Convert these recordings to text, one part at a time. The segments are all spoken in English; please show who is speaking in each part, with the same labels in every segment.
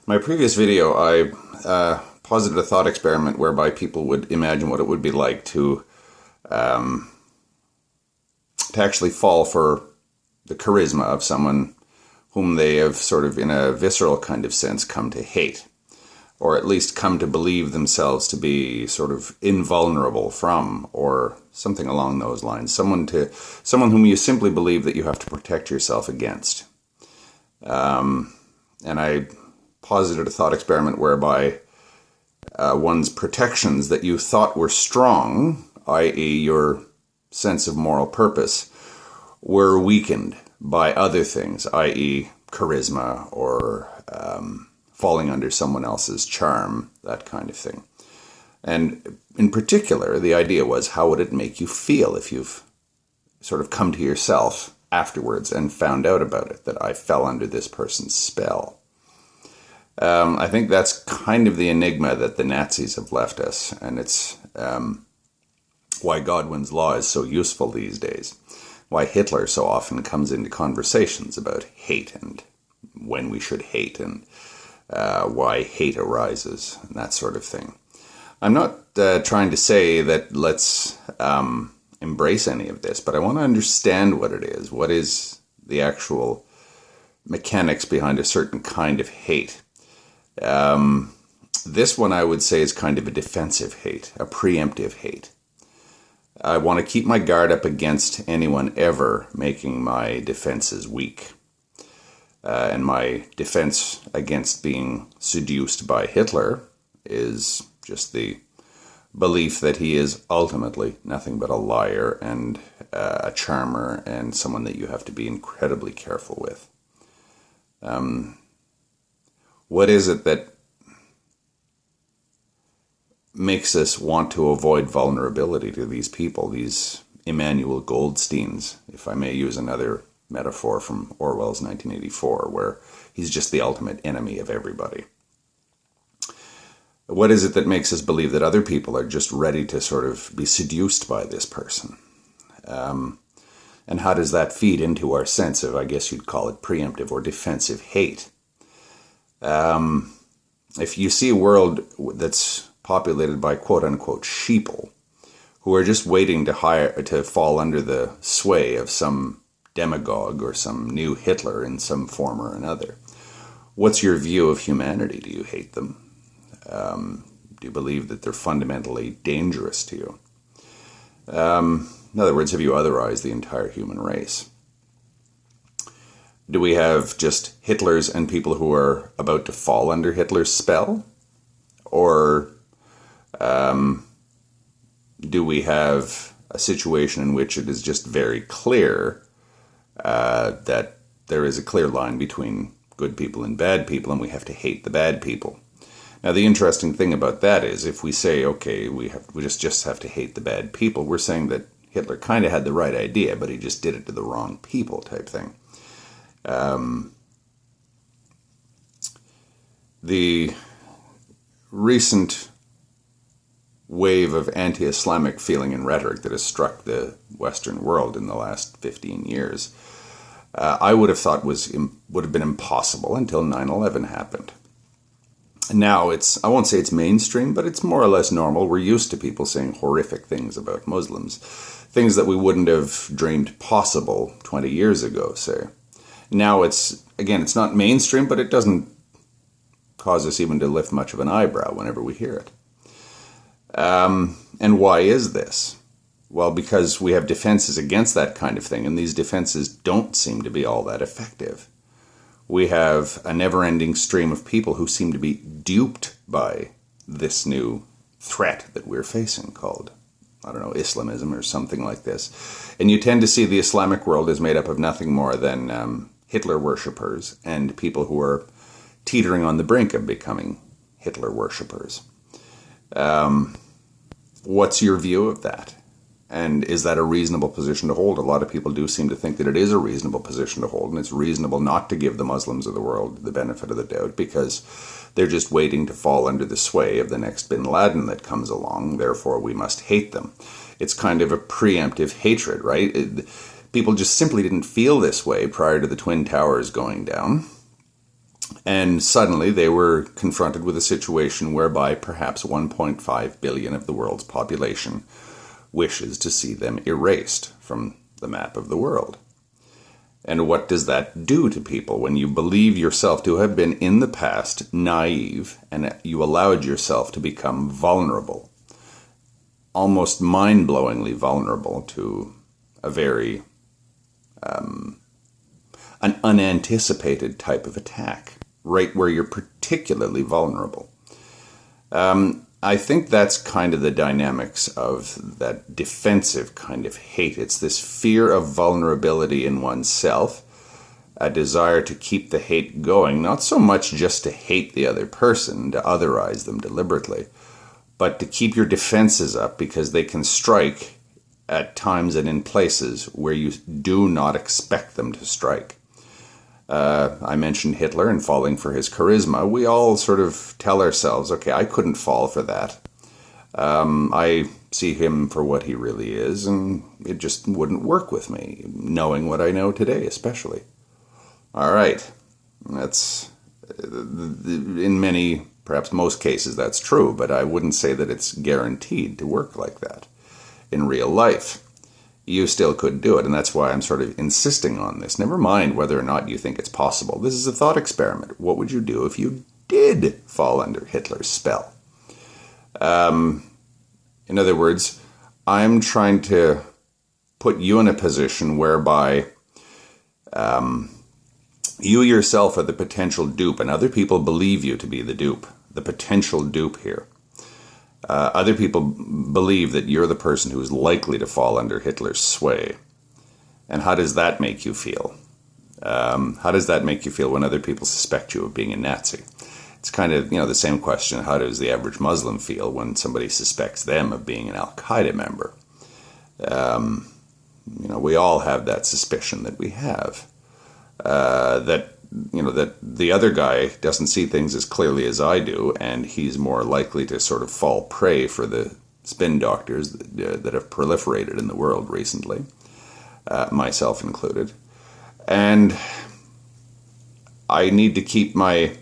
Speaker 1: My previous video, I posited a thought experiment whereby people would imagine what it would be like to actually fall for the charisma of someone whom they have sort of, in a visceral kind of sense, come to hate, or at least come to believe themselves to be sort of invulnerable from, or something along those lines. Someone whom you simply believe that you have to protect yourself against. And I posited a thought experiment whereby one's protections that you thought were strong, i.e. your sense of moral purpose, were weakened by other things, i.e. charisma or falling under someone else's charm, that kind of thing. And in particular, the idea was, how would it make you feel if you've sort of come to yourself afterwards and found out about it, that I fell under this person's spell? I think that's kind of the enigma that the Nazis have left us, and it's why Godwin's Law is so useful these days, why Hitler so often comes into conversations about hate and when we should hate, and why hate arises, and that sort of thing. I'm not trying to say that let's embrace any of this, but I want to understand what it is. What is the actual mechanics behind a certain kind of hate? This one I would say is kind of a defensive hate, a preemptive hate. I want to keep my guard up against anyone ever making my defenses weak. And my defense against being seduced by Hitler is just the belief that he is ultimately nothing but a liar and a charmer and someone that you have to be incredibly careful with. What is it that makes us want to avoid vulnerability to these people, these Emmanuel Goldsteins, if I may use another metaphor from Orwell's 1984, where he's just the ultimate enemy of everybody? What is it that makes us believe that other people are just ready to sort of be seduced by this person? And how does that feed into our sense of, I guess you'd call it, preemptive or defensive hate? If you see a world that's populated by quote-unquote sheeple, who are just waiting to fall under the sway of some demagogue or some new Hitler in some form or another, what's your view of humanity? Do you hate them? Do you believe that they're fundamentally dangerous to you? In other words, have you otherized the entire human race? Do we have just Hitlers and people who are about to fall under Hitler's spell? Or do we have a situation in which it is just very clear that there is a clear line between good people and bad people, and we have to hate the bad people? Now, the interesting thing about that is, if we say, okay, we just have to hate the bad people, we're saying that Hitler kind of had the right idea, but he just did it to the wrong people, type thing. The recent wave of anti-Islamic feeling and rhetoric that has struck the Western world in the last 15 years, I would have thought would have been impossible until 9/11 happened. Now I won't say it's mainstream, but it's more or less normal. We're used to people saying horrific things about Muslims, things that we wouldn't have dreamed possible 20 years ago, say. Now it's not mainstream, but it doesn't cause us even to lift much of an eyebrow whenever we hear it. And why is this? Well, because we have defenses against that kind of thing, and these defenses don't seem to be all that effective. We have a never-ending stream of people who seem to be duped by this new threat that we're facing called, I don't know, Islamism or something like this. And you tend to see the Islamic world is made up of nothing more than Hitler worshippers and people who are teetering on the brink of becoming Hitler worshippers. What's your view of that? And is that a reasonable position to hold? A lot of people do seem to think that it is a reasonable position to hold, and it's reasonable not to give the Muslims of the world the benefit of the doubt because they're just waiting to fall under the sway of the next bin Laden that comes along, therefore we must hate them. It's kind of a preemptive hatred, right? People just simply didn't feel this way prior to the Twin Towers going down. And suddenly they were confronted with a situation whereby perhaps 1.5 billion of the world's population wishes to see them erased from the map of the world. And what does that do to people when you believe yourself to have been in the past naive and you allowed yourself to become vulnerable, almost mind-blowingly vulnerable to a very an unanticipated type of attack, right where you're particularly vulnerable. I think that's kind of the dynamics of that defensive kind of hate. It's this fear of vulnerability in oneself, a desire to keep the hate going, not so much just to hate the other person, to otherize them deliberately, but to keep your defenses up because they can strike at times and in places where you do not expect them to strike. I mentioned Hitler and falling for his charisma. We all sort of tell ourselves, okay, I couldn't fall for that. I see him for what he really is, and it just wouldn't work with me, knowing what I know today, especially. All right. That's, in many, perhaps most cases, that's true, but I wouldn't say that it's guaranteed to work like that in real life. You still could do it, and that's why I'm sort of insisting on this. Never mind whether or not you think it's possible. This is a thought experiment. What would you do if you did fall under Hitler's spell? In other words, I'm trying to put you in a position whereby you yourself are the potential dupe, and other people believe you to be the dupe, the potential dupe here. Other people believe that you're the person who is likely to fall under Hitler's sway. And how does that make you feel? How does that make you feel when other people suspect you of being a Nazi? It's kind of, the same question. How does the average Muslim feel when somebody suspects them of being an Al-Qaeda member? We all have that suspicion that we have. That the other guy doesn't see things as clearly as I do, and he's more likely to sort of fall prey for the spin doctors that have proliferated in the world recently, myself included. And I need to keep my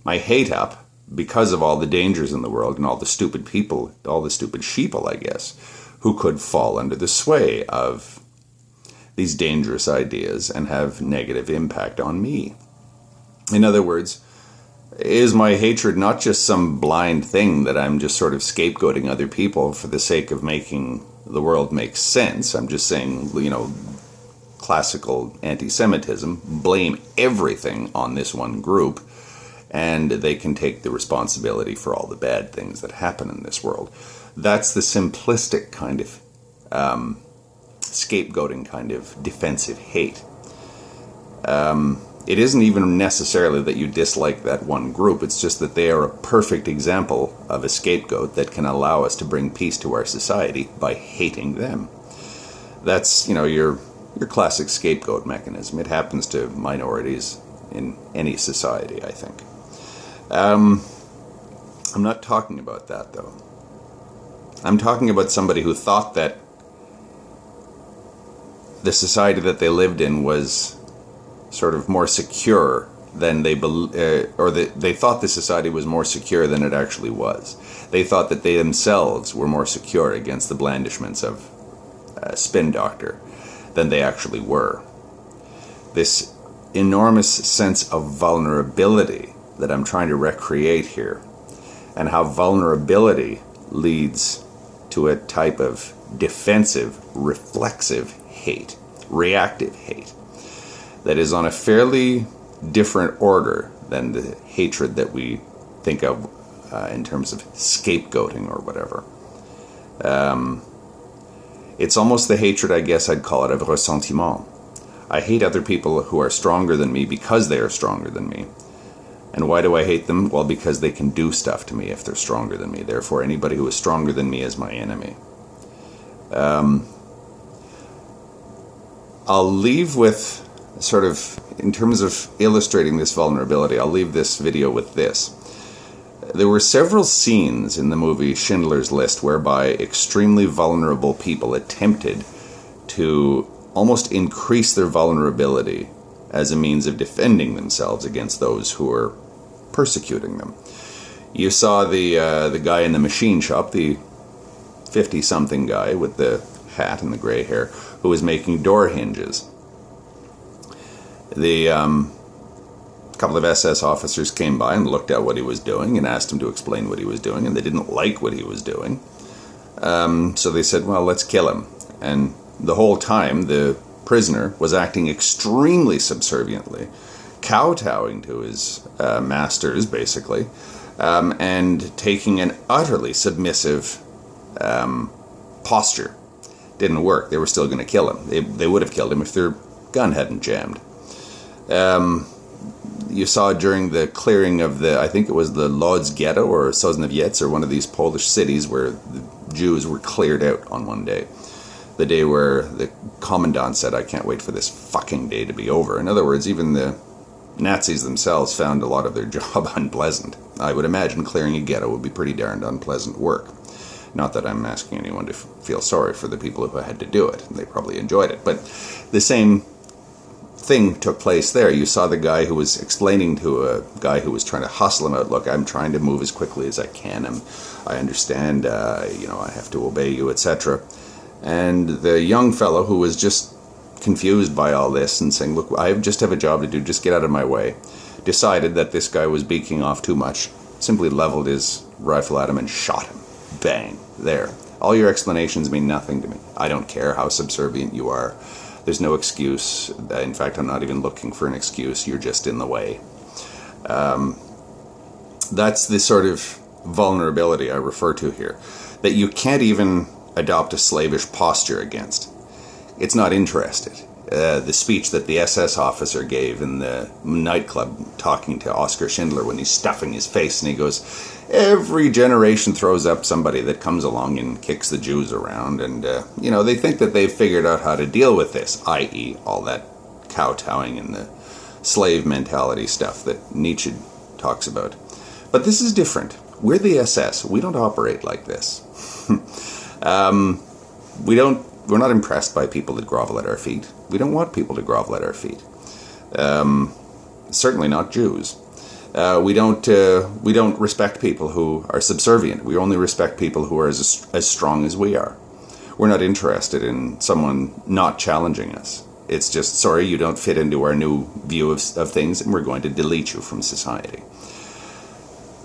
Speaker 1: hate up because of all the dangers in the world and all the stupid people, all the stupid sheeple, I guess, who could fall under the sway of these dangerous ideas and have negative impact on me. In other words, is my hatred not just some blind thing that I'm just sort of scapegoating other people for the sake of making the world make sense? I'm just saying, classical anti-Semitism, blame everything on this one group, and they can take the responsibility for all the bad things that happen in this world. That's the simplistic kind of scapegoating kind of defensive hate. It isn't even necessarily that you dislike that one group. It's just that they are a perfect example of a scapegoat that can allow us to bring peace to our society by hating them. That's, your classic scapegoat mechanism. It happens to minorities in any society, I think. I'm not talking about that, though. I'm talking about somebody who thought that the society that they lived in was sort of more secure than they thought the society was more secure than it actually was. They thought that they themselves were more secure against the blandishments of a spin doctor than they actually were. This enormous sense of vulnerability that I'm trying to recreate here, and how vulnerability leads to a type of defensive, reflexive hate, reactive hate, that is on a fairly different order than the hatred that we think of in terms of scapegoating or whatever. It's almost the hatred, I guess I'd call it, of ressentiment. I hate other people who are stronger than me because they are stronger than me. And why do I hate them? Well, because they can do stuff to me if they're stronger than me. Therefore, anybody who is stronger than me is my enemy. I'll leave with sort of, in terms of illustrating this vulnerability, I'll leave this video with this. There were several scenes in the movie Schindler's List whereby extremely vulnerable people attempted to almost increase their vulnerability as a means of defending themselves against those who were persecuting them. You saw the guy in the machine shop, the 50-something guy with the hat and the gray hair, who was making door hinges. The couple of SS officers came by and looked at what he was doing and asked him to explain what he was doing, and they didn't like what he was doing. So they said, well, let's kill him. And the whole time, the prisoner was acting extremely subserviently, kowtowing to his masters, basically, and taking an utterly submissive posture. Didn't work. They were still going to kill him. They would have killed him if their gun hadn't jammed. You saw during the clearing of I think it was the Lodz Ghetto or Sosnowiec or one of these Polish cities where the Jews were cleared out on one day. The day where the commandant said, I can't wait for this fucking day to be over. In other words, even the Nazis themselves found a lot of their job unpleasant. I would imagine clearing a ghetto would be pretty darned unpleasant work. Not that I'm asking anyone to feel sorry for the people who had to do it. They probably enjoyed it. But the same thing took place there. You saw the guy who was explaining to a guy who was trying to hustle him out, look, I'm trying to move as quickly as I can. I understand, I have to obey you, etc. And the young fellow who was just confused by all this and saying, look, I just have a job to do, just get out of my way, decided that this guy was beaking off too much, simply leveled his rifle at him and shot him. Bang. There. All your explanations mean nothing to me. I don't care how subservient you are. There's no excuse. In fact, I'm not even looking for an excuse. You're just in the way. That's the sort of vulnerability I refer to here, that you can't even adopt a slavish posture against. It's not interested. The speech that the SS officer gave in the nightclub talking to Oskar Schindler when he's stuffing his face, and he goes, every generation throws up somebody that comes along and kicks the Jews around, and they think that they've figured out how to deal with this, i.e. all that kowtowing and the slave mentality stuff that Nietzsche talks about. But this is different. We're the SS. We don't operate like this. We're not impressed by people that grovel at our feet. We don't want people to grovel at our feet. Certainly not Jews. We don't respect people who are subservient. We only respect people who are as strong as we are. We're not interested in someone not challenging us. It's just, sorry, you don't fit into our new view of things, and we're going to delete you from society.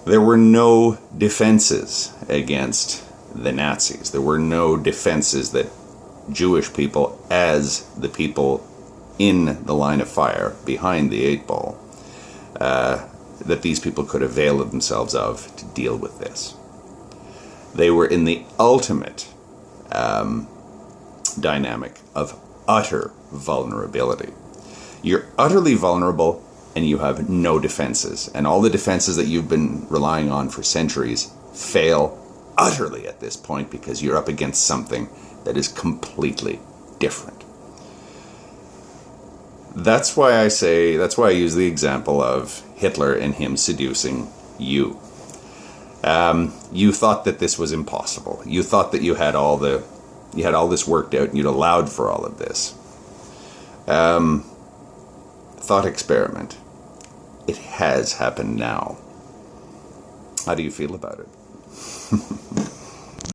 Speaker 1: There were no defenses against the Nazis. There were no defenses that Jewish people, as the people in the line of fire behind the 8-ball, that these people could avail of themselves of to deal with this. They were in the ultimate dynamic of utter vulnerability. You're utterly vulnerable and you have no defenses. And all the defenses that you've been relying on for centuries fail utterly at this point because you're up against something that is completely different. That's why I use the example of Hitler and him seducing you. You thought that this was impossible. You thought that you had all this worked out and you'd allowed for all of this. Thought experiment. It has happened now. How do you feel about it?